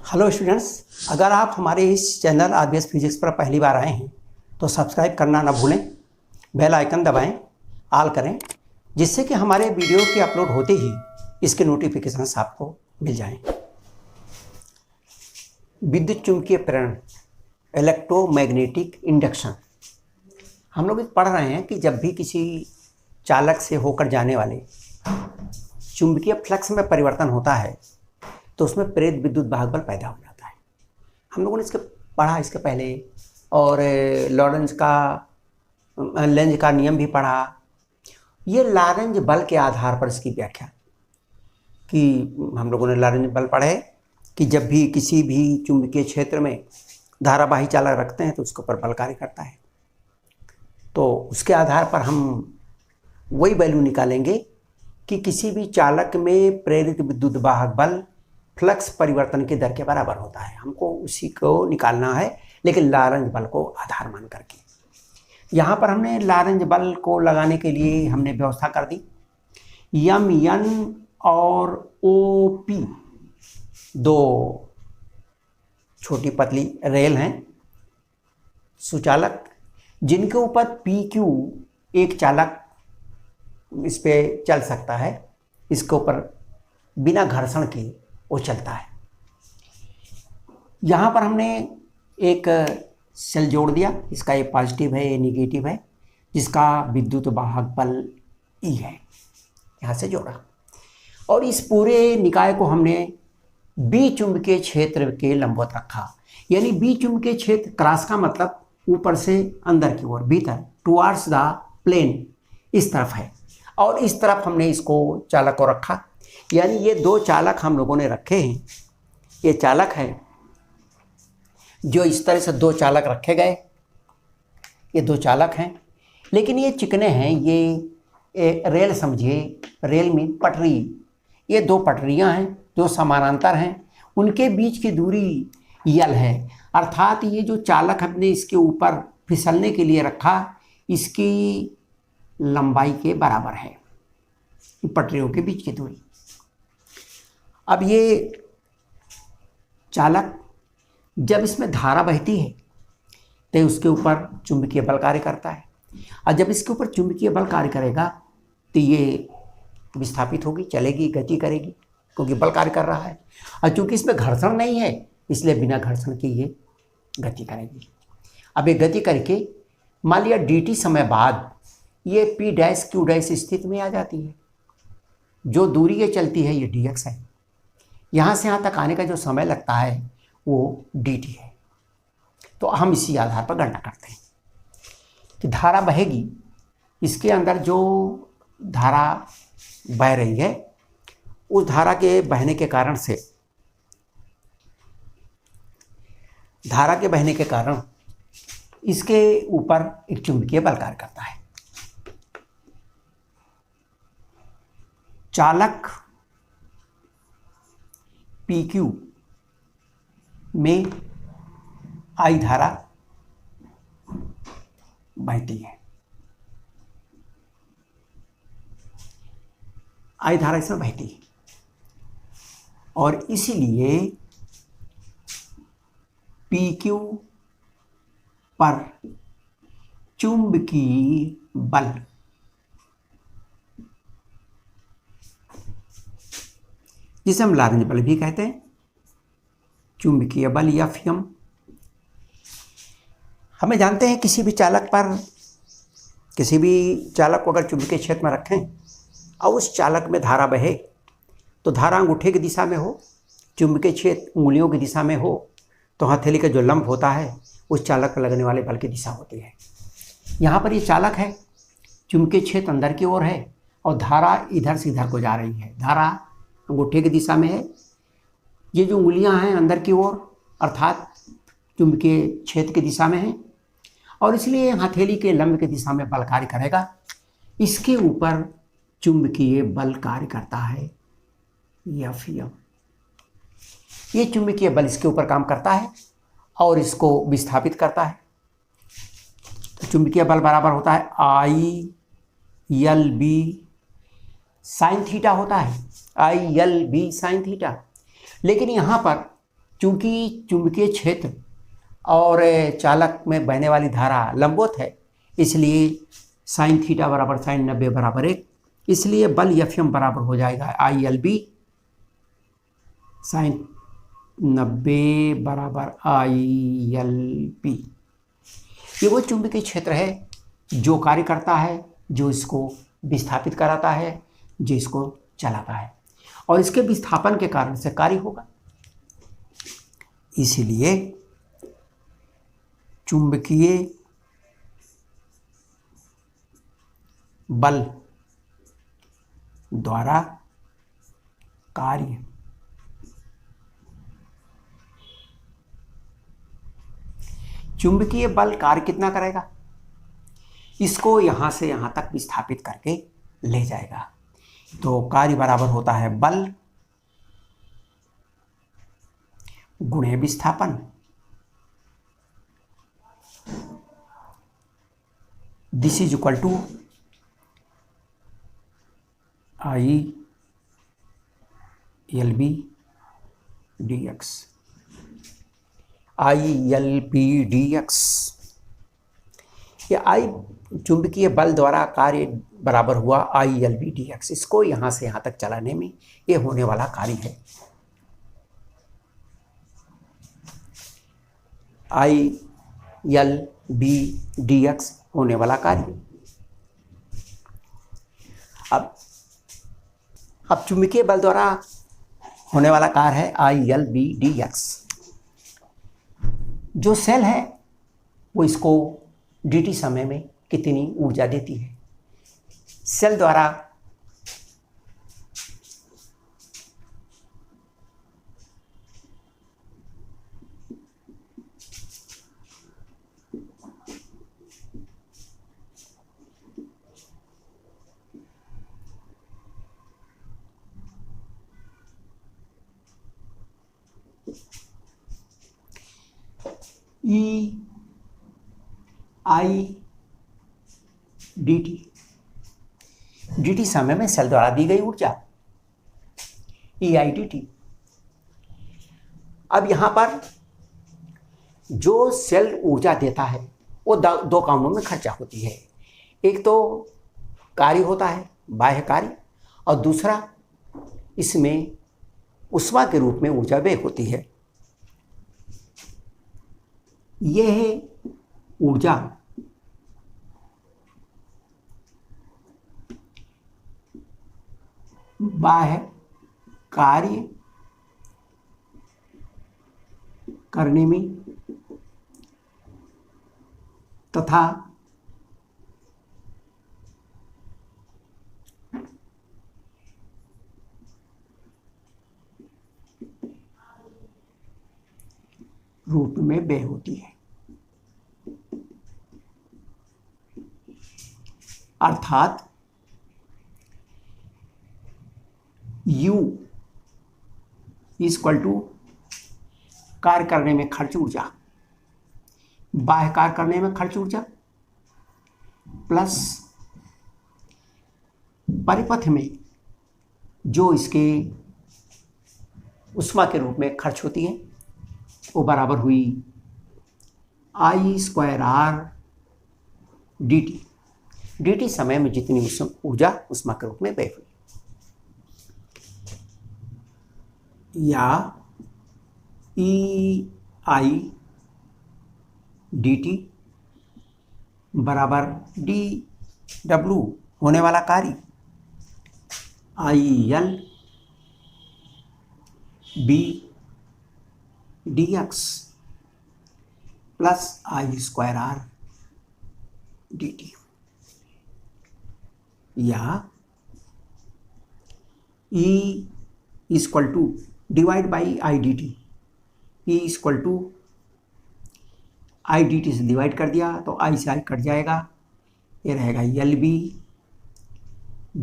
Hello students, अगर आप हमारे इस चैनल आरबीएस फिजिक्स पर पहली बार आए हैं तो सब्सक्राइब करना ना भूलें, बेल आइकन दबाएं, ऑल करें, जिससे कि हमारे वीडियो के अपलोड होते ही इसके नोटिफिकेशंस आपको मिल जाएं। विद्युत चुंबकीय प्रेरण, इलेक्ट्रोमैग्नेटिक इंडक्शन। हम लोग पढ़ रहे हैं कि जब भी किसी चालक से होकर जाने वाले चुंबकीय फ्लक्स में परिवर्तन होता है तो उसमें प्रेरित विद्युत वाहक बल पैदा हो जाता है। हम लोगों ने इसके पढ़ा इसके पहले, और लेंज का नियम भी पढ़ा। ये लॉरेंज बल के आधार पर इसकी व्याख्या कि हम लोगों ने लॉरेंज बल पढ़े कि जब भी किसी भी चुंबकीय क्षेत्र में धारावाही चालक रखते हैं तो उसके ऊपर बल कार्य करता है। तो उसके आधार पर हम वही वैल्यू निकालेंगे कि किसी भी चालक में प्रेरित विद्युत वाहक बल फ्लक्स परिवर्तन की दर के बराबर होता है। हमको उसी को निकालना है, लेकिन लॉरेंज बल को आधार मान करके। यहाँ पर हमने लॉरेंज बल को लगाने के लिए हमने व्यवस्था कर दी। एम एन और ओ पी दो छोटी पतली रेल हैं सुचालक, जिनके ऊपर पी क्यू एक चालक इस पे चल सकता है। इसके ऊपर बिना घर्षण के वो चलता है। यहाँ पर हमने एक सेल जोड़ दिया, इसका ये पॉजिटिव है, ये निगेटिव है, जिसका विद्युत वाहक बल ई है। यहाँ से जोड़ा और इस पूरे निकाय को हमने बी चुंबकीय क्षेत्र के लंबवत रखा। यानी बी चुंबकीय क्षेत्र, क्रॉस का मतलब ऊपर से अंदर की ओर, भीतर, टुवार्ड्स द प्लेन, इस तरफ है। और इस तरफ हमने इसको चालक को रखा। यानी ये दो चालक हम लोगों ने रखे हैं। ये चालक है जो इस तरह से दो चालक रखे गए, ये दो चालक हैं, लेकिन ये चिकने हैं। ये रेल समझिए, रेल में पटरी, ये दो पटरियां हैं जो समानांतर हैं, उनके बीच की दूरी यल है। अर्थात ये जो चालक हमने इसके ऊपर फिसलने के लिए रखा, इसकी लंबाई के बराबर है पटरियों के बीच की दूरी। अब ये चालक जब इसमें धारा बहती है तो उसके ऊपर चुंबकीय बल कार्य करता है, और जब इसके ऊपर चुंबकीय बल कार्य करेगा तो ये विस्थापित होगी, चलेगी, गति करेगी, क्योंकि बल कार्य कर रहा है। और चूंकि इसमें घर्षण नहीं है, इसलिए बिना घर्षण के ये गति करेगी। अब ये गति करके मान लिया dt समय बाद ये p डैश q डैश स्थिति में आ जाती है। जो दूरी ये चलती है ये dx है। यहाँ से यहाँ तक आने का जो समय लगता है वो dt है। तो हम इसी आधार पर गणना करते हैं कि धारा बहेगी, इसके अंदर जो धारा बह रही है उस धारा के बहने के कारण से, धारा के बहने के कारण इसके ऊपर एक चुंबकीय बल कार्य करता है। चालक PQ में I धारा बहती है। I धारा इसमें बहती है और इसीलिए PQ पर चुंबकीय बल जिसे हम लॉरेंज बल भी कहते हैं, चुंबकीय बल Fm। हमें जानते हैं किसी भी चालक को अगर चुंबकीय क्षेत्र में रखें और उस चालक में धारा बहे तो धारा अंगूठे की दिशा में हो, चुंबकीय क्षेत्र उंगलियों की दिशा में हो, तो हथेली का जो लंब होता है उस चालक पर लगने वाले बल की दिशा होती है। यहाँ पर ये चालक है, चुंबकीय क्षेत्र अंदर की ओर है और धारा इधर से इधर को जा रही है। धारा अंगूठे की दिशा में है, ये जो उंगलियां हैं अंदर की ओर अर्थात चुंबकीय क्षेत्र की दिशा में है, और इसलिए हथेली के लंब की दिशा में बल कार्य करेगा। इसके ऊपर चुंबकीय बल कार्य करता है Fm। ये चुंबकीय बल इसके ऊपर काम करता है और इसको विस्थापित करता है। तो चुंबकीय बल बराबर होता है ILB साइन थीटा होता है, ILB साइन थीटा। लेकिन यहाँ पर चूंकि चुंबकीय क्षेत्र और चालक में बहने वाली धारा लंबवत है, इसलिए साइन थीटा बराबर साइन 90 बराबर 1, इसलिए बल एफएम बराबर हो जाएगा ILB साइन 90 बराबर ILB। ये वो चुंबकीय क्षेत्र है जो कार्य करता है, जो इसको विस्थापित कराता है, जो इसको चलाता है, और इसके विस्थापन के कारण से कार्य होगा। इसलिए चुंबकीय बल द्वारा कार्य चुंबकीय बल कार्य कितना करेगा? इसको यहां से यहां तक विस्थापित करके ले जाएगा। तो कार्य बराबर होता है बल गुणे विस्थापन। This is equal to ILB dx। ये I चुंबकीय बल द्वारा कार्य बराबर हुआ ILB dx। इसको यहां से यहां तक चलाने में ये होने वाला कार्य है। ILB dx होने वाला कार्य। अब चुंबकीय बल द्वारा होने वाला कार्य है ILB dx। जो सेल है वो इसको dt समय में कितनी ऊर्जा देती है? सेल द्वारा dt समय में सेल द्वारा दी गई ऊर्जा EIdt। अब यहां पर जो सेल ऊर्जा देता है वो दो कामों में खर्चा होती है। एक तो कार्य होता है बाह्य कार्य, और दूसरा इसमें ऊष्मा के रूप में ऊर्जा व्यय होती है। यह ऊर्जा बाह्य कार्य करने में तथा रूप में व्यय होती है। अर्थात U इक्वल टू कार्य करने में खर्च ऊर्जा, बाह्य कार्य करने में खर्च ऊर्जा, प्लस परिपथ में जो इसके ऊष्मा के रूप में खर्च होती है वो बराबर हुई I² dt समय में जितनी ऊर्जा ऊष्मा के रूप में व्यय हुई, या EI dt बराबर dW होने वाला कार्य ILB dx plus I² dt, या E equal to divide by I dt। E equal to I dt से डिवाइड कर दिया तो I से I कट जाएगा, ये रहेगा LB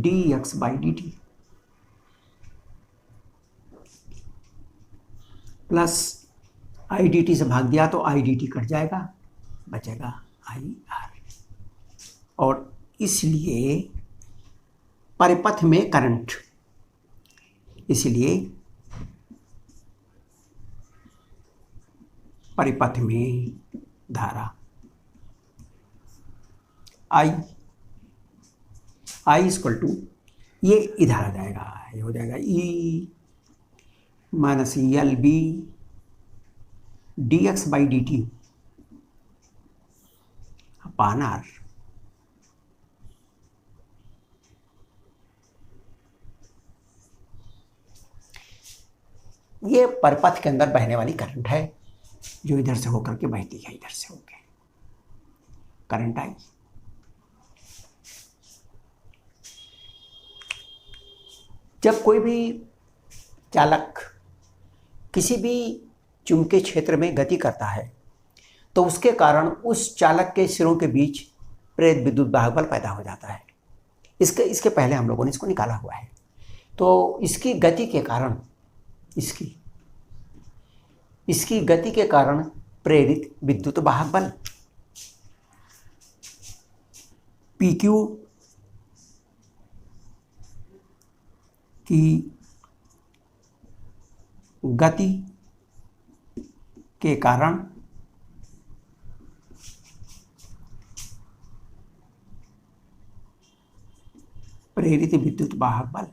dx by dt plus I dt से भाग दिया तो I dt कट जाएगा, बचेगा IR। और इसलिए परिपथ में करंट, इसलिए परिपथ में धारा I इक्वल टू, ये इधर आ जाएगा, ये हो जाएगा E minus L B D X by D T upon R. ये परिपथ के अंदर बहने वाली करंट है जो इधर से होकर के बहती है, इधर से होकर करंट आई। जब कोई भी चालक किसी भी चुंबकीय क्षेत्र में गति करता है तो उसके कारण उस चालक के सिरों के बीच प्रेरित विद्युत वाहक बल पैदा हो जाता है। इसके पहले हम लोगों ने इसको निकाला हुआ है। तो इसकी गति के कारण, इसकी गति के कारण प्रेरित विद्युत वाहक बल पी क्यू की गति के कारण प्रेरित विद्युत वाहक बल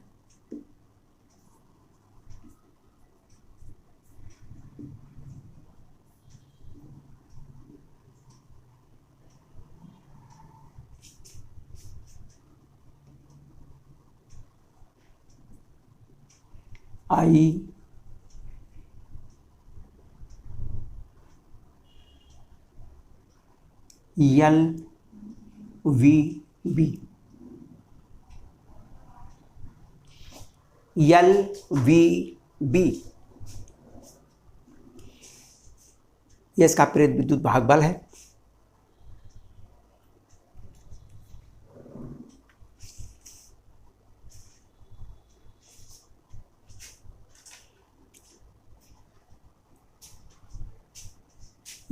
I L V B, L V B ये इसका प्रेरित विद्युत वाहक बल है।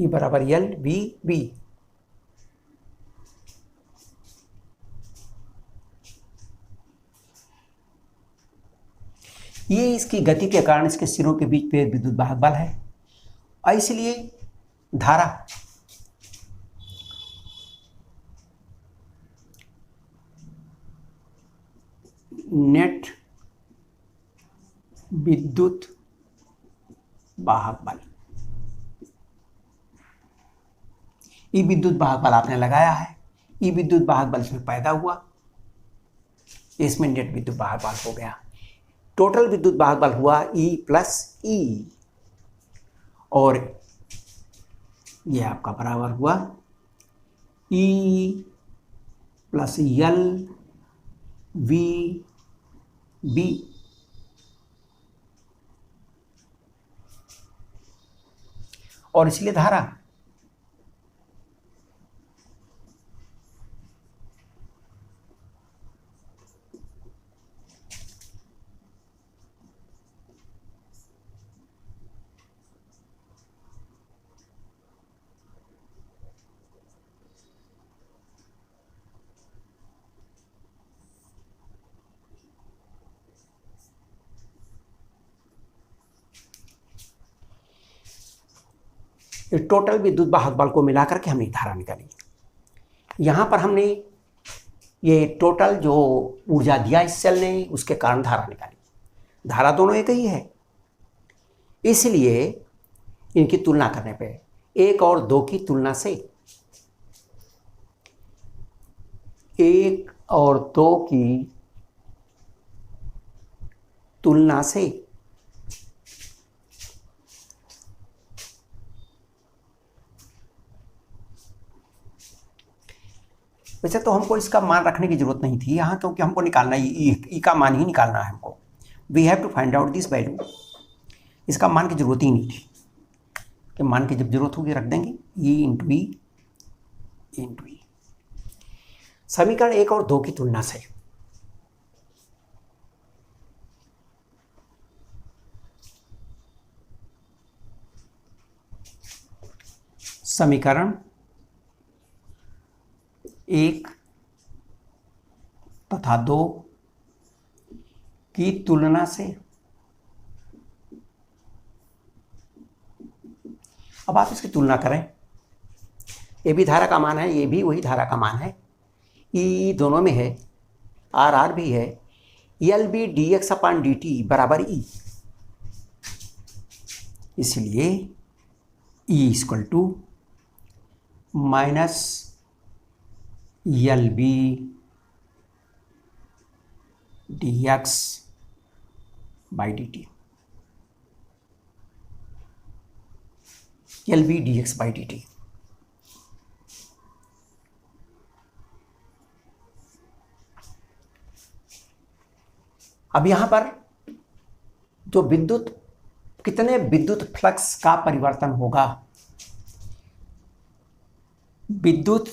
ई बराबर एल वी बी। ये इसकी गति के कारण इसके सिरों के बीच प्रेरित विद्युत वाहक बल है और इसलिए धारा नेट विद्युत वाहक बल, ई विद्युत वाहक बल आपने लगाया है, ई विद्युत वाहक बल इसमें पैदा हुआ, इसमें नेट विद्युत वाहक बल हो गया। टोटल विद्युत वाहक बल हुआ E प्लस ई और ये आपका बराबर हुआ E plus L V B. और इसलिए धारा टोटल विद्युत वाहक बल को मिलाकर के हमने धारा निकाली। यहाँ पर हमने ये टोटल जो ऊर्जा दिया इस सेल ने उसके कारण धारा निकाली। धारा दोनों एक ही है, इसलिए इनकी तुलना करने पे 1 और 2 की तुलना से 1 और 2 की तुलना से वैसे तो हमको इसका मान रखने की जरूरत नहीं थी यहाँ, क्योंकि हमको निकालना ई का मान ही निकालना है हमको। We have to find out this value. इसका मान की जरूरत ही नहीं थी कि मान की जब जरूरत होगी रख देंगे ई इंटू ई। समीकरण 1 और 2 की तुलना से समीकरण 1 तथा 2 की तुलना से अब आप इसकी तुलना करें, ये भी धारा का मान है, ये भी वही धारा का मान है, ई दोनों में है, आर आर भी है, L B D x upon D T बराबर ई, इसलिए E equal to minus L B D X by D T, L B D X by D T. अब यहां पर जो विद्युत, कितने विद्युत फ्लक्स का परिवर्तन होगा, विद्युत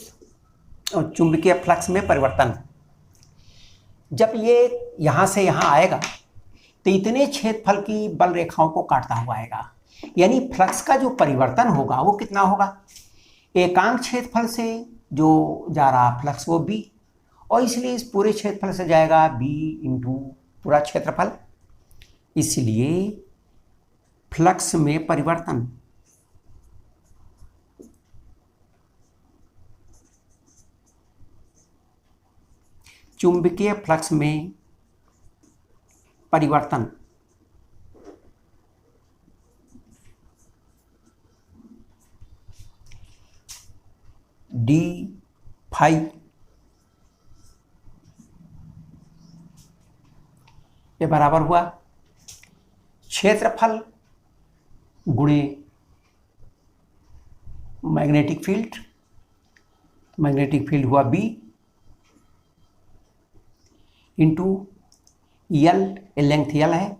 और चुंबकीय फ्लक्स में परिवर्तन, जब ये यहां से यहां आएगा तो इतने क्षेत्रफल की बल रेखाओं को काटता हुआ आएगा, यानी फ्लक्स का जो परिवर्तन होगा वो कितना होगा, एकांक क्षेत्रफल से जो जा रहा फ्लक्स वो बी, और इसलिए इस पूरे क्षेत्रफल से जाएगा बी इंटू पूरा क्षेत्रफल, इसलिए फ्लक्स में परिवर्तन चुंबकीय फ्लक्स में परिवर्तन डी फाई ये बराबर हुआ क्षेत्रफल गुणे मैग्नेटिक फील्ड, मैग्नेटिक फील्ड हुआ B into L, length L है,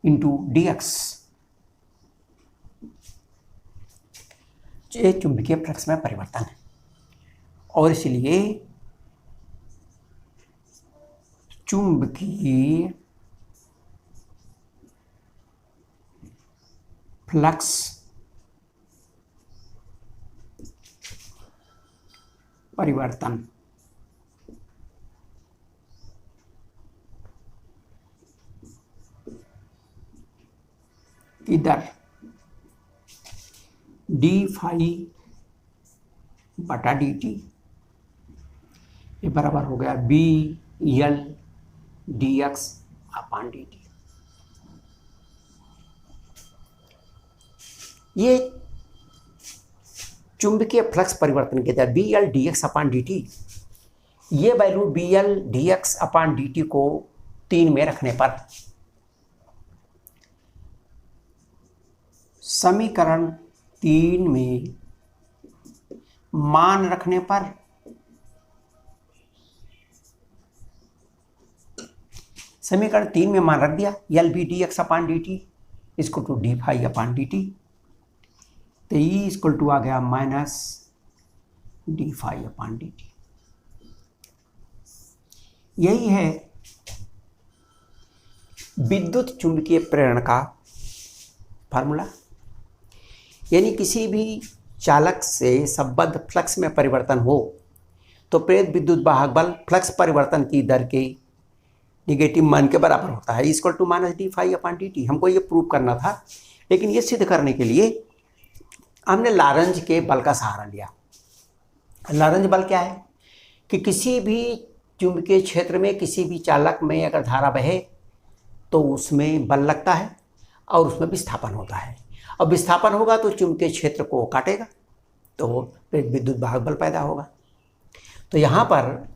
इंटू डी एक्स, ये चुंबकीय फ्लक्स में परिवर्तन है, और इसलिए चुंबकीय फ्लक्स परिवर्तन की दर डी फाई बटा डी टी ये बराबर हो गया B L D x upon D T. ये चुंबकीय फ्लक्स परिवर्तन के दर B L D x upon D T, ये value B L D x upon D t को 3 में रखने पर, समीकरण 3 में मान रखने पर समीकरण 3 में मान रख दिया L B D x upon D T इसको to D phi upon D T, तो ई इक्वल टू आ गया minus D phi upon D T. यही है विद्युत चुंबकीय प्रेरण का फार्मूला, यानी किसी भी चालक से संबद्ध फ्लक्स में परिवर्तन हो तो प्रेरित विद्युत वाहक बल फ्लक्स परिवर्तन की दर के निगेटिव मान के बराबर होता है, equal to minus D phi upon D T. हमको ये प्रूव करना था, लेकिन ये सिद्ध करने के लिए हमने लारेंज के बल का सहारा लिया। लारेंज बल क्या है कि किसी भी चुंबकीय क्षेत्र में किसी भी चालक में अगर धारा बहे तो उसमें बल लगता है और उसमें विस्थापन होता है, और विस्थापन होगा तो चुंबकीय क्षेत्र को काटेगा तो विद्युत वाहक बल पैदा होगा। तो यहाँ पर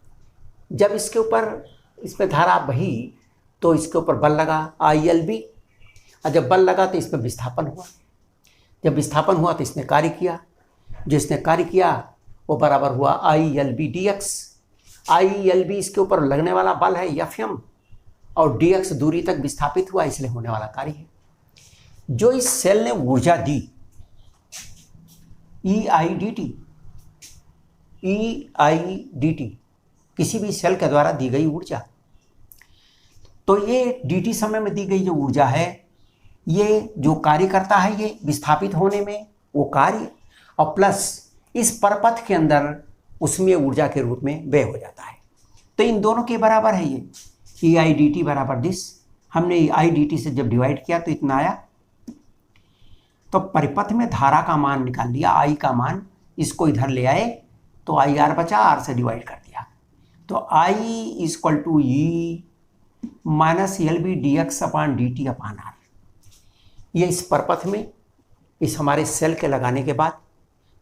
जब इसके ऊपर इसमें धारा बही तो इसके ऊपर बल लगा आई एल बी, और जब बल लगा तो इसमें विस्थापन हुआ, जब विस्थापन हुआ तो इसने कार्य किया, जो इसने कार्य किया वो बराबर हुआ I L B D X. I L B इसके ऊपर लगने वाला बल है एफ एम, और डी एक्स दूरी तक विस्थापित हुआ इसलिए होने वाला कार्य है। जो इस सेल ने ऊर्जा दी e i d t, e i d t किसी भी सेल के द्वारा दी गई ऊर्जा, तो ये डी टी समय में दी गई जो ऊर्जा है ये जो कार्य करता है ये विस्थापित होने में वो कार्य, और प्लस इस परपथ के अंदर उसमें ऊर्जा के रूप में व्यय हो जाता है। तो इन दोनों के बराबर है ये ई आई डी टी बराबर दिस। हमने ई आई डी टी से जब डिवाइड किया तो इतना आया, तो परिपथ में धारा का मान निकाल लिया, आई का मान, इसको इधर ले आए तो आई आर बचा, आर से डिवाइड कर दिया, तो I equal to E minus L B D x upon D T upon R. ये इस परपथ में इस हमारे सेल के लगाने के बाद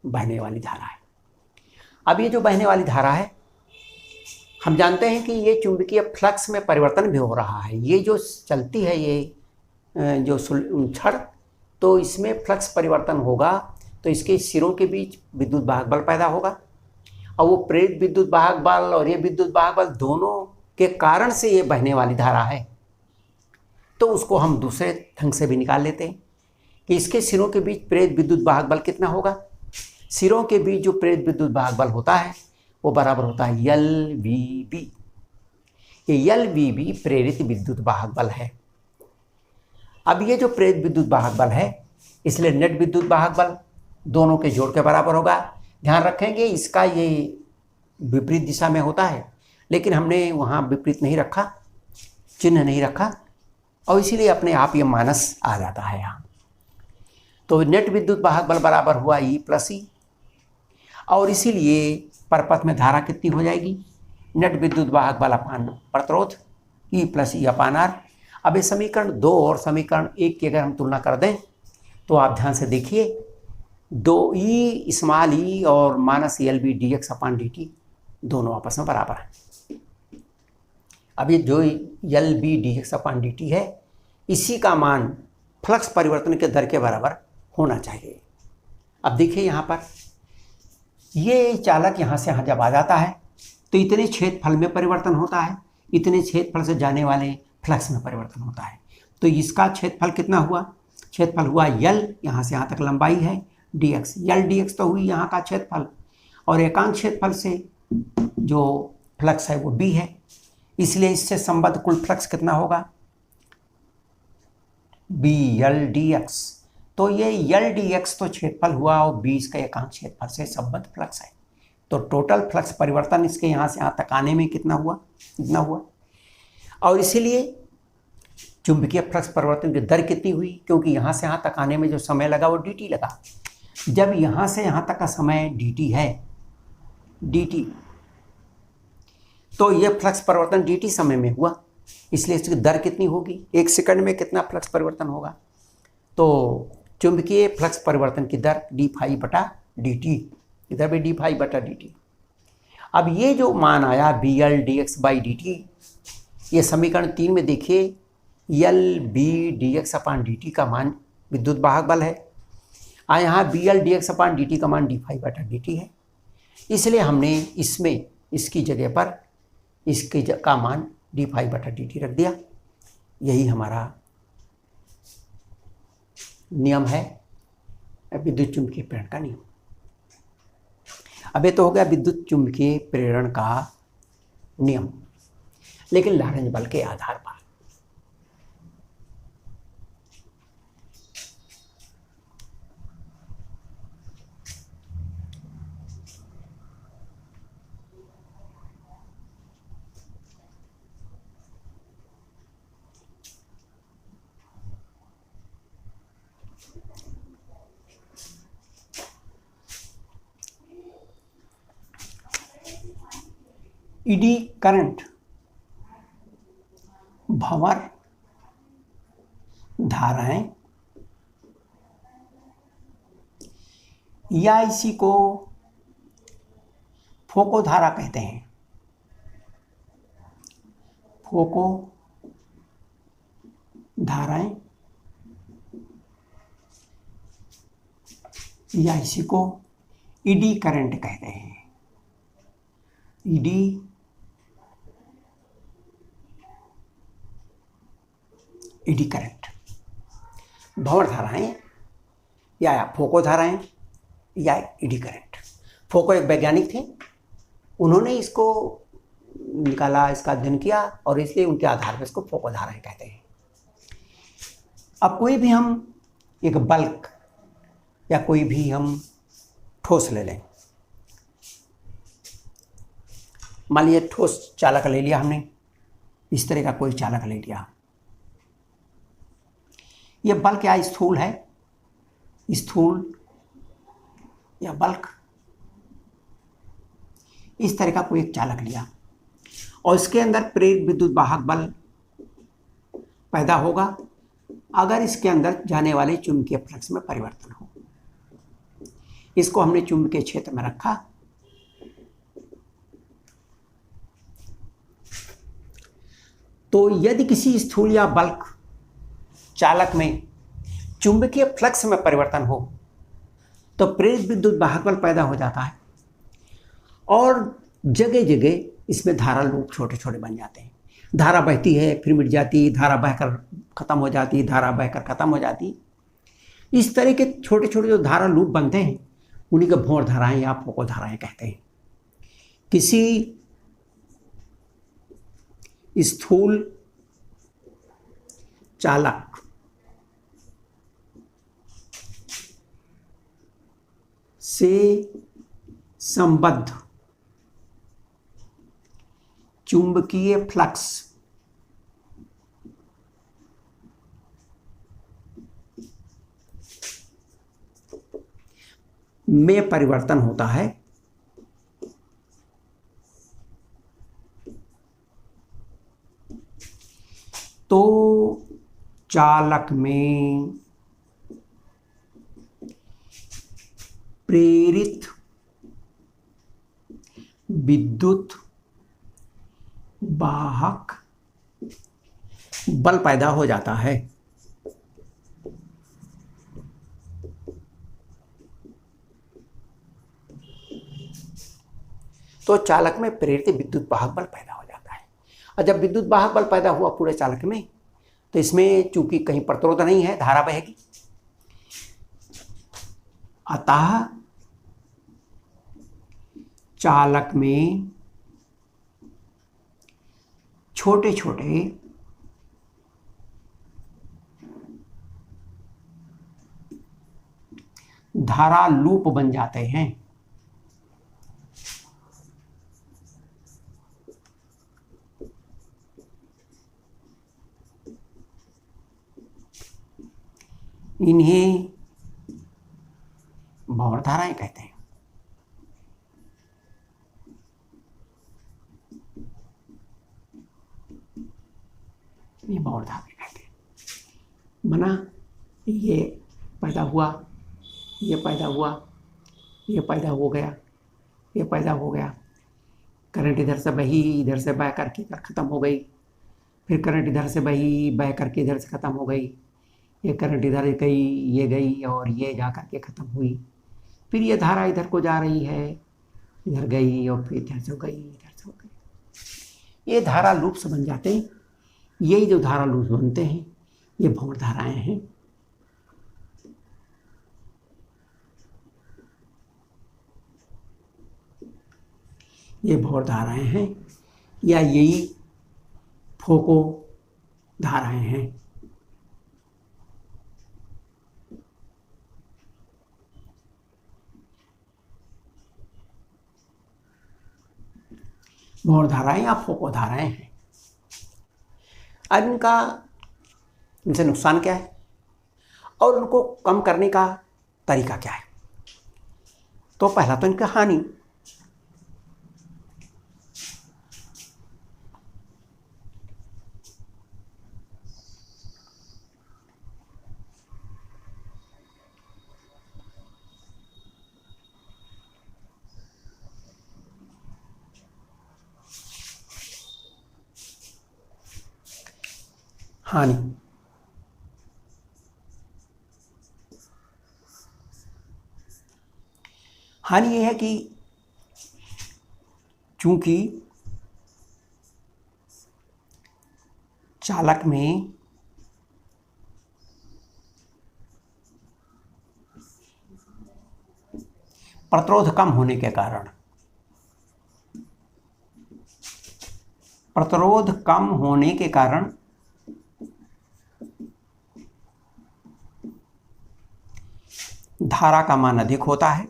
बहने वाली धारा है। अब ये जो बहने वाली धारा है, हम जानते हैं कि ये चुंबकीय फ्लक्स में परिवर्तन भी हो रहा है। ये जो चलती है ये जो छड़, तो इसमें फ्लक्स परिवर्तन होगा तो इसके सिरों के बीच विद्युत वाहक बल पैदा होगा, और वो प्रेरित विद्युत वाहक बल और ये विद्युत वाहक बल दोनों के कारण से ये बहने वाली धारा है। तो उसको हम दूसरे ढंग से भी निकाल लेते हैं कि इसके सिरों के बीच प्रेरित विद्युत वाहक बल कितना होगा। सिरों के बीच जो प्रेरित विद्युत वाहक बल होता है वो बराबर होता है एल वी बी। ये एल वी बी प्रेरित विद्युत वाहक बल है। अब ये जो प्रेरित विद्युत वाहक बल है, इसलिए नेट विद्युत वाहक बल दोनों के जोड़ के बराबर होगा। ध्यान रखेंगे इसका ये विपरीत दिशा में होता है, लेकिन हमने वहाँ विपरीत नहीं रखा, चिन्ह नहीं रखा, और इसीलिए अपने आप ये माइनस आ जाता है यहाँ। तो नेट विद्युत वाहक बल बराबर हुआ ई प्लस ई, और इसीलिए परपथ में धारा कितनी हो जाएगी, नेट विद्युत वाहक बल अपान प्रतिरोध ई प्लस ई अपान आर। अब ये समीकरण 2 और समीकरण 1 की अगर हम तुलना कर दें तो आप ध्यान से देखिए, 2 स्मॉल ई और minus L B D x upon D t दोनों आपस में बराबर हैं। अब ये जो L B D x upon D T है, इसी का मान फ्लक्स परिवर्तन के दर के बराबर होना चाहिए। अब देखिए यहाँ पर ये चालक यहाँ से यहाँ जब आ जाता है तो इतने क्षेत्रफल में परिवर्तन होता है, इतने क्षेत्रफल से जाने वाले फ्लक्स में परिवर्तन होता है। तो इसका क्षेत्रफल कितना हुआ, क्षेत्रफल हुआ यल, यहाँ से यहाँ तक लंबाई है डी एक्स, यल डी एक्स तो हुई यहाँ का क्षेत्रफल, और एकांक क्षेत्रफल से जो फ्लक्स है वो बी है, इसलिए इससे संबद्ध कुल फ्लक्स कितना होगा, बी यल डी एक्स। तो ये यल डी एक्स तो क्षेत्रफल हुआ और बी इसका एकांक क्षेत्रफल से संबद्ध फ्लक्स है। तो टोटल फ्लक्स परिवर्तन इसके यहाँ से यहाँ तक आने में कितना हुआ, इतना हुआ। और इसीलिए चुंबकीय फ्लक्स परिवर्तन की दर कितनी हुई, क्योंकि यहाँ से यहाँ तक आने में जो समय लगा वो डी टी लगा। जब यहाँ से यहाँ तक का समय डी टी है, डी टी, तो ये फ्लक्स परिवर्तन डी टी समय में हुआ, इसलिए इसकी दर कितनी होगी, 1 सेकंड में कितना फ्लक्स परिवर्तन होगा। तो चुंबकीय फ्लक्स परिवर्तन की दर डी फाई बटा डी टी, इधर भी डी फाई बटा डी टी। अब ये जो मान आया B L D X by D T, ये समीकरण 3 में देखिए, L B D x upon D T का मान विद्युत वाहक बल है, और यहाँ B L D x upon D T का मान डी फाई बटा डी टी है। इसलिए हमने इसमें इसकी जगह पर इसके का मान डी फाई बटा डी टी रख दिया। यही हमारा नियम है विद्युत चुंबकीय प्रेरण का नियम। अब ये तो हो गया विद्युत चुंबकीय प्रेरण का नियम, लेकिन लॉरेंज बल के आधार पर। ईडी करंट भंवर धाराएं या इसी को फोको धारा कहते हैं। फोको धाराएं या इसी को ईडी करंट कहते हैं। ईडी ईडी करंट भंवर धाराएं या फोको धाराएं या ईडी करंट। फोको एक वैज्ञानिक थे, उन्होंने इसको निकाला, इसका अध्ययन किया, और इसलिए उनके आधार पर इसको फोको धाराएं कहते हैं। अब कोई भी हम एक बल्क या कोई भी हम ठोस ले लें, मान लीजिए ठोस चालक ले लिया हमने, इस तरह का कोई चालक ले लिया। ये बल्क या स्थूल है, स्थूल या बल्क, इस तरह का कोई एक चालक लिया और इसके अंदर प्रेरित विद्युत वाहक बल पैदा होगा अगर इसके अंदर जाने वाले चुंबकीय फ्लक्स में परिवर्तन हो। इसको हमने चुंबकीय क्षेत्र में रखा। तो यदि किसी स्थूल या बल्क चालक में चुंबकीय फ्लक्स में परिवर्तन हो तो प्रेरित विद्युत वाहक बल पैदा हो जाता है और जगह जगह इसमें धारा लूप छोटे छोटे बन जाते हैं। धारा बहती है फिर मिट जाती, धारा बहकर खत्म हो जाती, धारा बहकर खत्म हो जाती। इस तरह के छोटे छोटे जो धारा लूप बनते हैं उन्हीं को भंवर धाराएं या फोको धाराएं कहते हैं। किसी स्थूल चालक से संबद्ध चुंबकीय फ्लक्स में परिवर्तन होता है तो चालक में प्रेरित विद्युत वाहक बल पैदा हो जाता है। तो चालक में प्रेरित विद्युत वाहक बल पैदा हो जाता है और जब विद्युत वाहक बल पैदा हुआ पूरे चालक में तो इसमें चूंकि कहीं प्रतिरोध नहीं है, धारा बहेगी, अतः चालक में छोटे छोटे धारा लूप बन जाते हैं। इन्हें भंवर धाराएं कहते हैं। ये भंवर धाराएं कहते हैं। बना, ये पैदा हुआ, ये पैदा हुआ, ये पैदा हो गया, ये पैदा हो गया, करंट इधर से बही, इधर से बह करके इधर खत्म हो गई, फिर करंट इधर से बही, बह करके इधर से खत्म हो गई, ये करंट इधर गई, ये गई और ये जा करके खत्म हुई, फिर ये धारा इधर को जा रही है, इधर गई और फिर इधर से गई, इधर से गई। ये धारा लूप्स बन जाते हैं। यही जो धारा लूप्स बनते हैं ये भंवर धाराएं हैं। ये भंवर धाराएं हैं या यही फोको धाराएं हैं। भंवर धाराएं या फोको धाराएं हैं। अब इनसे नुकसान क्या है और उनको कम करने का तरीका क्या है? तो पहला तो इनका हानि। हानि हानि यह है कि चूंकि चालक में प्रतिरोध कम होने के कारण धारा का मान अधिक होता है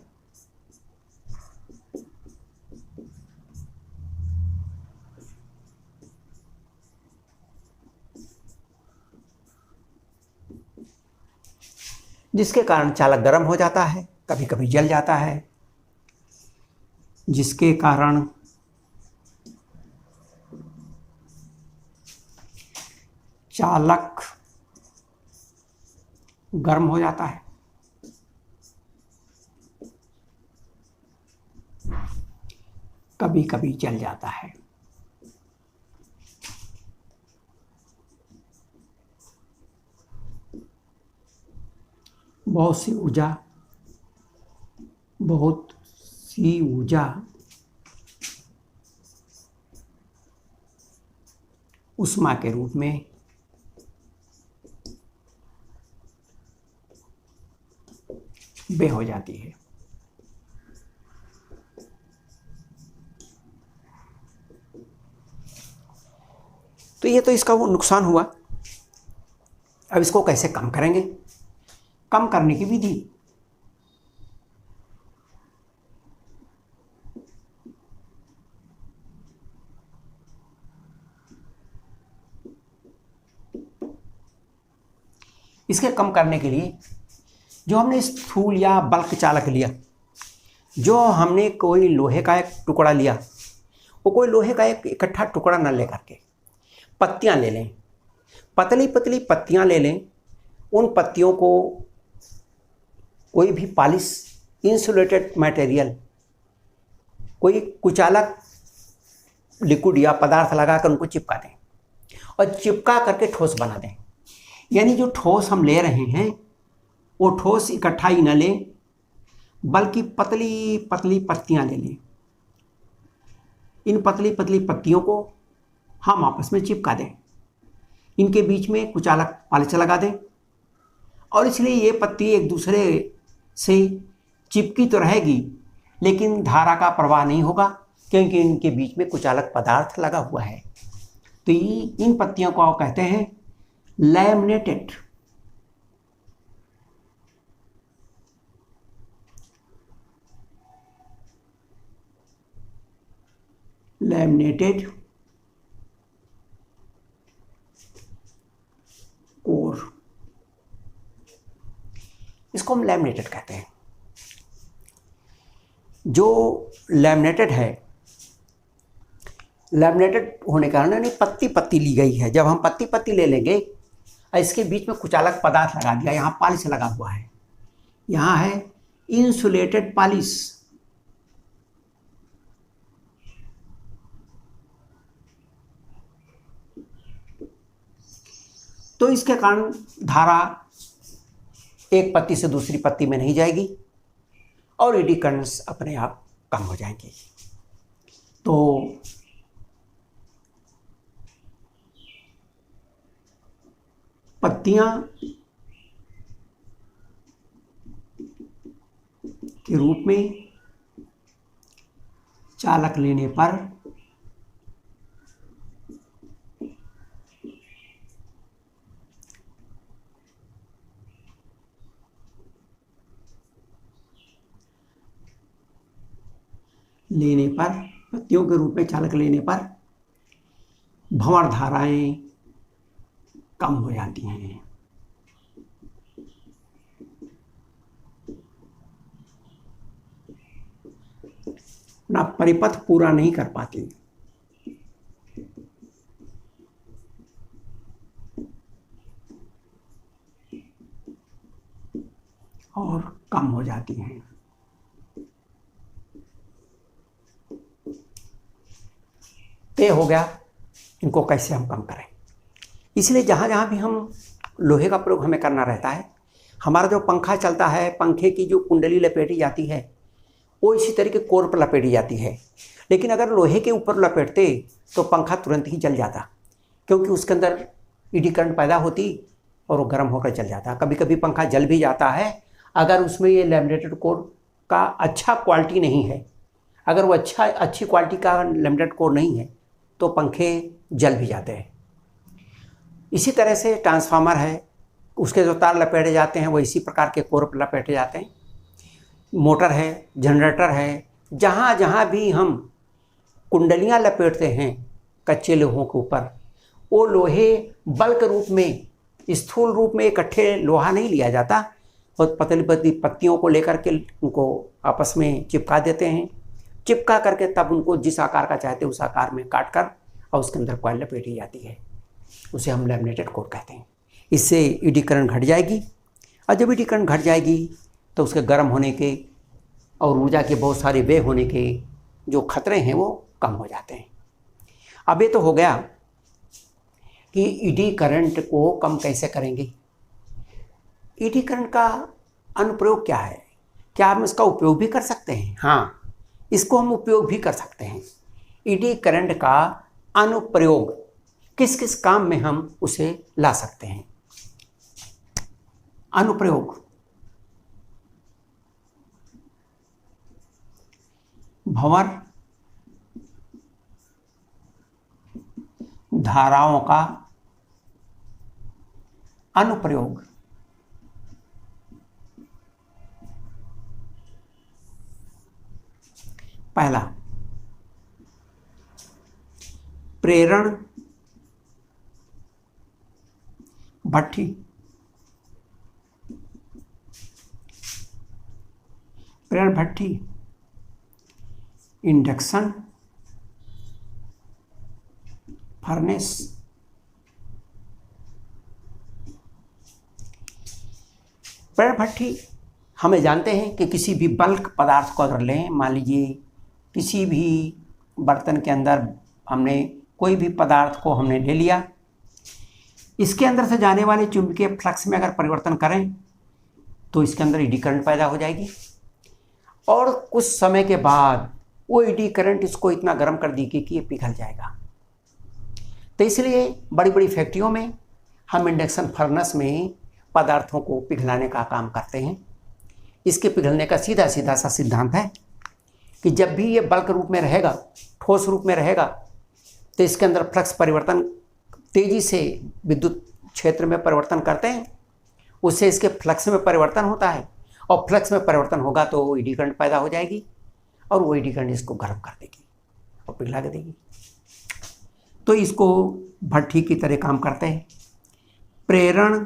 जिसके कारण चालक गर्म हो जाता है, कभी कभी जल जाता है, जिसके कारण चालक गर्म हो जाता है, कभी कभी जल जाता है। बहुत सी ऊर्जा ऊष्मा के रूप में बह हो जाती है। तो ये तो इसका वो नुकसान हुआ। अब इसको कैसे कम करेंगे? कम करने की विधि, इसके कम करने के लिए जो हमने स्थूल या बल्क चालक लिया, जो हमने कोई लोहे का एक टुकड़ा लिया, वो कोई लोहे का एक इकट्ठा टुकड़ा न ले करके पत्तियां ले लें, पतली पतली पत्तियां ले लें। उन पत्तियों को कोई भी पॉलिश इंसुलेटेड मटेरियल, कोई कुचालक लिक्विड या पदार्थ लगाकर उनको चिपका दें और चिपका करके ठोस बना दें। यानी जो ठोस हम ले रहे हैं वो ठोस इकट्ठा ही न लें, बल्कि पतली पतली पत्तियां ले लें। इन पतली पतली पत्तियों को हम आपस में चिपका दें, इनके बीच में कुचालक पॉलिश लगा दें, और इसलिए ये पत्ती एक दूसरे से चिपकी तो रहेगी लेकिन धारा का प्रवाह नहीं होगा, क्योंकि इनके बीच में कुचालक पदार्थ लगा हुआ है। तो इन पत्तियों को कहते हैं लैमिनेटेड। लैमिनेटेड कोर, इसको हम लैमिनेटेड कहते हैं। जो लैमिनेटेड है, लैमिनेटेड होने के कारण पत्ती पत्ती ली गई है। जब हम पत्ती पत्ती ले लेंगे, इसके बीच में कुचालक पदार्थ लगा दिया, यहाँ पॉलिश लगा हुआ है, यहाँ है इंसुलेटेड पॉलिश। तो इसके कारण धारा एक पत्ती से दूसरी पत्ती में नहीं जाएगी और एडी करंट्स अपने आप कम हो जाएंगे। तो पत्तियां के रूप में चालक लेने पर पत्तियों के रूप में चालक लेने पर भंवर धाराएं कम हो जाती हैं। अपना परिपथ पूरा नहीं कर पाती और कम हो जाती हैं। तय हो गया इनको कैसे हम कम करें। इसलिए जहाँ जहाँ भी हम लोहे का प्रयोग हमें करना रहता है, हमारा जो पंखा चलता है, पंखे की जो कुंडली लपेटी जाती है वो इसी तरीके कोर पर लपेटी जाती है। लेकिन अगर लोहे के ऊपर लपेटते तो पंखा तुरंत ही जल जाता, क्योंकि उसके अंदर ईडी करंट पैदा होती और वो गर्म होकर जल जाता। कभी कभी पंखा जल भी जाता है अगर उसमें ये लैमिनेटेड कोर का अच्छा क्वालिटी नहीं है। अगर वो अच्छी क्वालिटी का लैमिनेटेड कोर नहीं है तो पंखे जल भी जाते हैं। इसी तरह से ट्रांसफार्मर है, उसके जो तार लपेटे जाते हैं वो इसी प्रकार के कोर पर लपेटे जाते हैं। मोटर है, जनरेटर है, जहाँ जहाँ भी हम कुंडलियाँ लपेटते हैं कच्चे लोहों के ऊपर, वो लोहे बल्क रूप में, स्थूल रूप में इकट्ठे लोहा नहीं लिया जाता, बहुत पतली पतली पत्तियों को लेकर के उनको आपस में चिपका देते हैं। चिपका करके तब उनको जिस आकार का चाहते हैं उस आकार में काट कर और उसके अंदर कॉइल लपेटी जाती है, उसे हम लैमिनेटेड कोर कहते हैं। इससे ईडी करंट घट जाएगी, और जब ईडी करंट घट जाएगी तो उसके गर्म होने के और ऊर्जा के बहुत सारे व्यय होने के जो खतरे हैं वो कम हो जाते हैं। अब ये तो हो गया कि ईडी करंट को कम कैसे करेंगे। ईडी करंट का अनुप्रयोग क्या है, क्या हम इसका उपयोग भी कर सकते हैं? हाँ, इसको हम उपयोग भी कर सकते हैं। ईडी करंट का अनुप्रयोग किस किस काम में हम उसे ला सकते हैं? अनुप्रयोग, भंवर धाराओं का अनुप्रयोग, पहला प्रेरण भट्ठी, प्रेरण भट्ठी, इंडक्शन फर्नेस, प्रेरण भट्ठी हमें जानते हैं कि किसी भी बल्क पदार्थ को अगर लें, मान लीजिए किसी भी बर्तन के अंदर हमने कोई भी पदार्थ को हमने ले लिया, इसके अंदर से जाने वाले चुंबकीय फ्लक्स में अगर परिवर्तन करें तो इसके अंदर ईडी करंट पैदा हो जाएगी, और कुछ समय के बाद वो ईडी करंट इसको इतना गर्म कर देगी कि ये पिघल जाएगा। तो इसलिए बड़ी बड़ी फैक्ट्रियों में हम इंडक्शन फर्नेस में पदार्थों को पिघलाने का काम करते हैं। इसके पिघलने का सीधा सीधा सा सिद्धांत है कि जब भी ये बल्क रूप में रहेगा, ठोस रूप में रहेगा, तो इसके अंदर फ्लक्स परिवर्तन तेजी से विद्युत क्षेत्र में परिवर्तन करते हैं, उससे इसके फ्लक्स में परिवर्तन होता है, और फ्लक्स में परिवर्तन होगा तो वो ईडी करंट पैदा हो जाएगी, और वो ईडी करंट इसको गर्म कर देगी और पिघला के देगी। तो इसको भट्ठी की तरह काम करते हैं। प्रेरण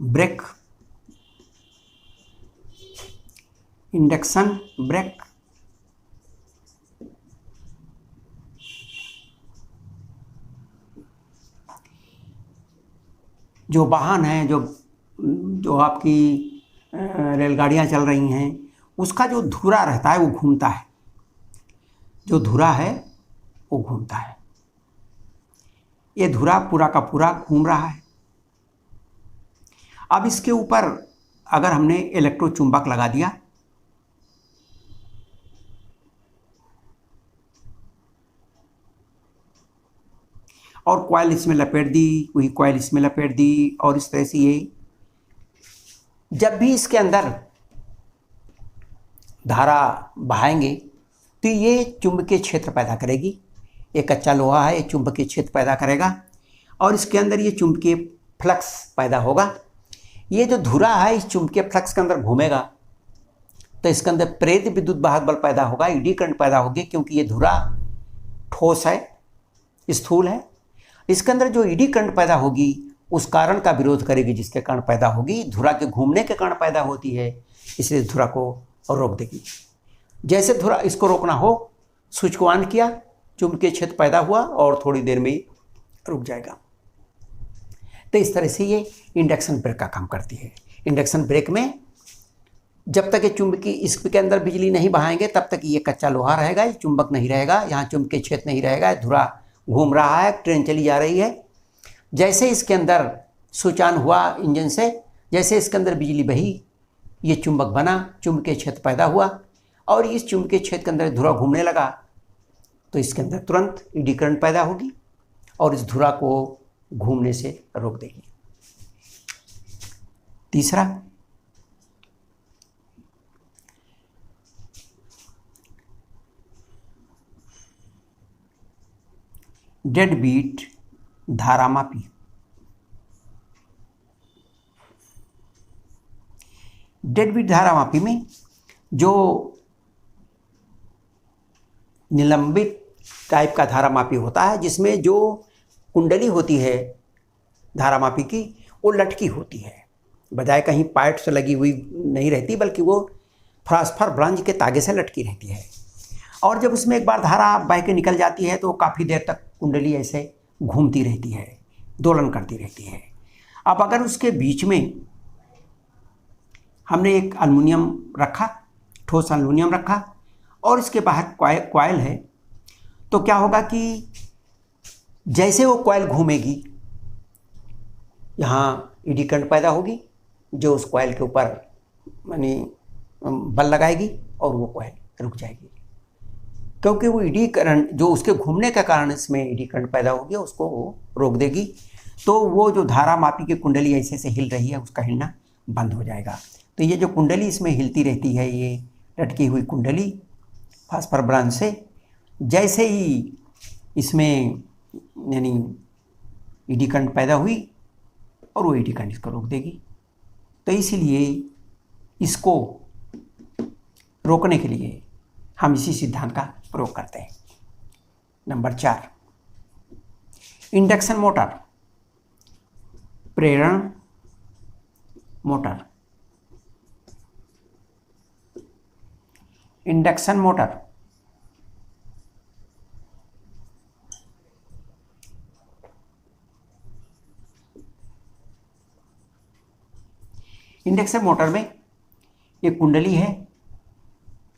ब्रेक, इंडक्शन ब्रेक, जो वाहन हैं, जो आपकी रेलगाड़ियां चल रही हैं, उसका जो धुरा रहता है वो घूमता है, जो धुरा है वो घूमता है। ये धुरा पूरा का पूरा घूम रहा है। अब इसके ऊपर अगर हमने इलेक्ट्रोचुंबक लगा दिया, और कॉइल इसमें लपेट दी, वही कॉइल इसमें लपेट दी, और इस तरह से ये जब भी इसके अंदर धारा बहाएंगे तो ये चुंबकीय क्षेत्र पैदा करेगी। ये कच्चा लोहा है, ये चुंबकीय क्षेत्र पैदा करेगा, और इसके अंदर ये चुंबकीय फ्लक्स पैदा होगा। ये जो धुरा है इस चुंबकीय फ्लक्स के अंदर घूमेगा, तो इसके अंदर प्रेरित विद्युत वाहक बल पैदा होगा, ईडी करंट पैदा होगी, क्योंकि ये धुरा ठोस है, स्थूल है। इसके अंदर जो ईडी करंट पैदा होगी उस कारण का विरोध करेगी जिसके कारण पैदा होगी, धुरा के घूमने के कारण पैदा होती है, इसलिए धुरा को रोक देगी। जैसे धुरा इसको रोकना हो, स्विच को ऑन किया, चुंबकीय क्षेत्र पैदा हुआ और थोड़ी देर में रुक जाएगा। तो इस तरह से ये इंडक्शन ब्रेक का काम करती है। इंडक्शन ब्रेक में जब तक ये चुंबकीय इसके अंदर बिजली नहीं बहाएंगे तब तक ये कच्चा लोहा रहेगा, ये चुंबक नहीं रहेगा, यहाँ चुंबकीय क्षेत्र नहीं रहेगा, धुरा घूम रहा है, ट्रेन चली जा रही है। जैसे इसके अंदर स्विच ऑन हुआ इंजन से, जैसे इसके अंदर बिजली बही, ये चुंबक बना, चुंबकीय क्षेत्र पैदा हुआ, और इस चुंबकीय क्षेत्र के अंदर धुरा घूमने लगा, तो इसके अंदर तुरंत ईडी करंट पैदा होगी और इस धुरा को घूमने से रोक देगी। तीसरा, डेड बीट धारामापी। डेड बीट धारामापी में जो निलंबित टाइप का धारामापी होता है, जिसमें जो कुंडली होती है धारामापी की वो लटकी होती है, बजाय कहीं पाइप से लगी हुई नहीं रहती, बल्कि वो फास्फर ब्रॉन्ज के तागे से लटकी रहती है। और जब उसमें एक बार धारा बह के निकल जाती है तो काफ़ी देर तक कुंडली ऐसे घूमती रहती है, दोलन करती रहती है। अब अगर उसके बीच में हमने एक एल्युमिनियम रखा, ठोस एल्युमिनियम रखा, और इसके बाहर कॉइल है, तो क्या होगा कि जैसे वो कॉइल घूमेगी, यहाँ ईडी करंट पैदा होगी जो उस कॉइल के ऊपर यानी बल लगाएगी और वो कॉइल रुक जाएगी, क्योंकि वो ईडी करंट जो उसके घूमने के कारण इसमें ईडी करंट पैदा होगी, उसको वो रोक देगी। तो वो जो धारा मापी की कुंडली ऐसे से हिल रही है, उसका हिलना बंद हो जाएगा। तो ये जो कुंडली इसमें हिलती रहती है, ये लटकी हुई कुंडली फास्फर ब्रॉन्ज से, जैसे ही इसमें यानी ईडी करंट पैदा हुई और वो ईडी करंट इसको रोक देगी। तो इसीलिए इसको रोकने के लिए हम इसी सिद्धांत का प्रयोग करते हैं। नंबर 4, इंडक्शन मोटर, प्रेरण motor. Induction motor induction motor में एक कुंडली है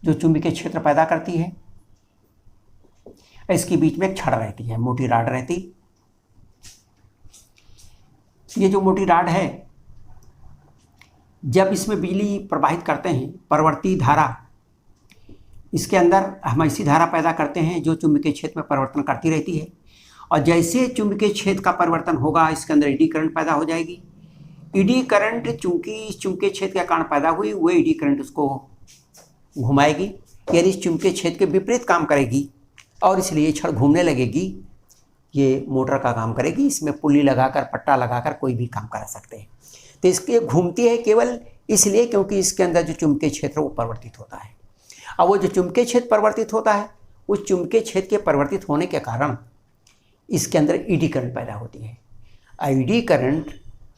जो चुंबकीय क्षेत्र पैदा करती है। इसके बीच में एक छड़ रहती है, मोटी राड रहती। ये जो मोटी राड है, जब इसमें बिजली प्रवाहित करते हैं, परिवर्ती धारा, इसके अंदर हम ऐसी धारा पैदा करते हैं जो चुंबकीय क्षेत्र में परिवर्तन करती रहती है। और जैसे चुंबकीय क्षेत्र का परिवर्तन होगा, इसके अंदर ईडी करंट पैदा हो जाएगी। ईडी करंट चूंकि इस चुंबकीय क्षेत्र के कारण पैदा हुई, वो ईडी करंट उसको घुमाएगी, यानी इस चुंबकीय क्षेत्र के विपरीत काम करेगी, और इसलिए छड़ घूमने लगेगी। ये मोटर का काम करेगी। इसमें पुल्ली लगाकर, पट्टा लगाकर कोई भी काम करा सकते हैं। तो इसके घूमती है केवल इसलिए क्योंकि इसके अंदर जो चुंबकीय क्षेत्र वो परिवर्तित होता है। अब वो जो चुंबकीय क्षेत्र परिवर्तित होता है, उस चुंबकीय क्षेत्र के परिवर्तित होने के कारण इसके अंदर ईडी करंट पैदा होती है। ईडी करंट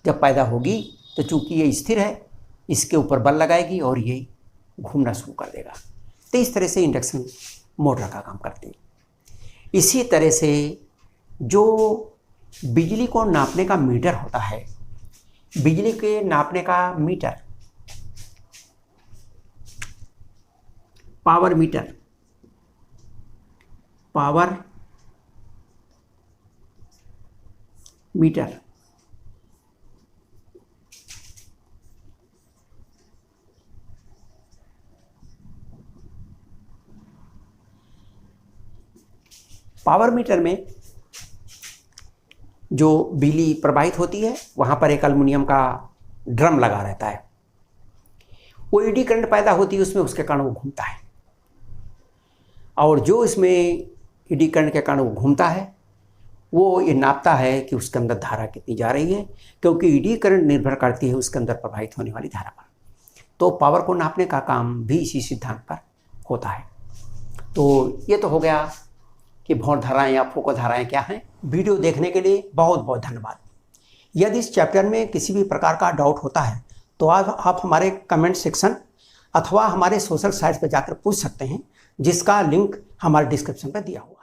जब पैदा होगी तो चूंकि ये स्थिर है, इसके ऊपर बल लगाएगी और ये घूमना शुरू कर देगा। तो इस तरह से इंडक्शन मोटर का काम करती है। इसी तरह से जो बिजली को नापने का मीटर होता है, बिजली के नापने का metre, power metre, power metre power metre में जो बिजली प्रवाहित होती है, वहाँ पर एक एल्युमिनियम का ड्रम लगा रहता है। वो ईडी करंट पैदा होती है उसमें, उसके कारण वो घूमता है। और जो इसमें ईडी करंट के कारण वो घूमता है, वो ये नापता है कि उसके अंदर धारा कितनी जा रही है, क्योंकि ईडी करंट निर्भर करती है उसके अंदर प्रवाहित होने वाली धारा पर। तो पावर को नापने का काम भी इसी सिद्धांत पर होता है। तो ये तो हो गया कि भौर धाराएं या फोकस धाराएं क्या हैं। वीडियो देखने के लिए बहुत बहुत धन्यवाद। यदि इस चैप्टर में किसी भी प्रकार का डाउट होता है तो आप हमारे कमेंट सेक्शन अथवा हमारे सोशल साइट्स पर जाकर पूछ सकते हैं, जिसका लिंक हमारे डिस्क्रिप्शन पर दिया हुआ है।